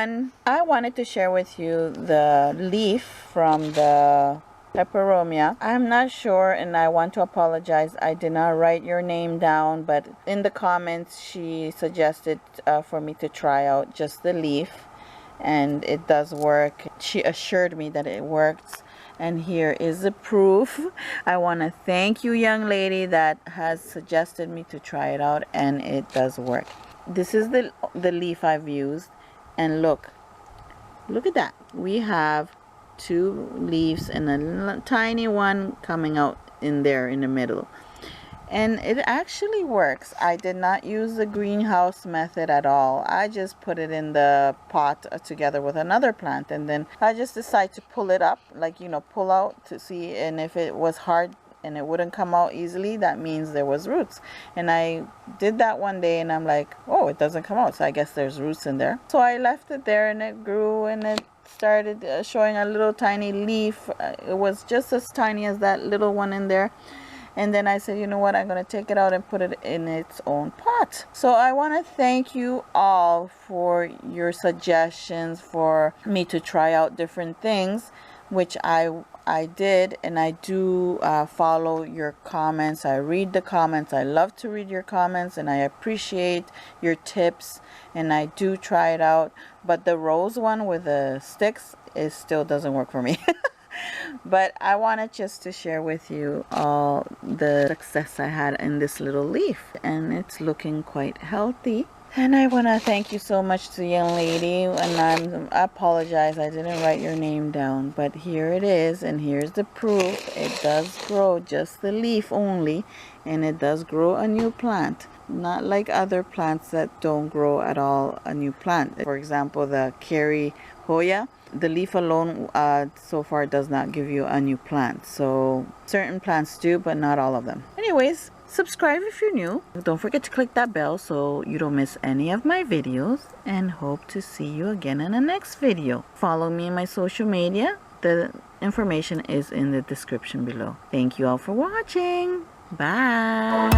everyone, I wanted to share with you the leaf from the Peperomia. I'm not sure, and I want to apologize. I did not write your name down, but in the comments she suggested for me to try out just the leaf, and it does work. She assured me that it works, and here is the proof. I want to thank you, young lady, that has suggested me to try it out, and it does work. This is the leaf I've used, and look at that. We have 2 leaves and a tiny one coming out in there in the middle, and it actually works. I did not use the greenhouse method at all. I just put it in the pot together with another plant, and then I just decided to pull it up, like, you know, pull out to see, and if it was hard and it wouldn't come out easily, that means there was roots. And I did that one day, and I'm like, oh, it doesn't come out, so I guess there's roots in there. So I left it there, and it grew, and it started showing a little tiny leaf. It was just as tiny as that little one in there. And then I said, you know what, I'm going to take it out and put it in its own pot. So I want to thank you all for your suggestions for me to try out different things, which I did, and I do follow your comments. I read the comments. I love to read your comments, and I appreciate your tips, and I do try it out. But the rose one with the sticks, it still doesn't work for me. But I wanted just to share with you all the success I had in this little leaf, and it's looking quite healthy. And I want to thank you so much to the young lady, and I apologize, I didn't write your name down, but here it is, and here's the proof. It does grow, just the leaf only, and it does grow a new plant. Not like other plants that don't grow at all a new plant. For example, the Kerry Hoya, the leaf alone so far does not give you a new plant. So certain plants do, but not all of them. Anyways, subscribe if you're new. Don't forget to click that bell so you don't miss any of my videos, and hope to see you again in the next video. Follow me in my social media. The information is in the description below. Thank you all for watching. Bye.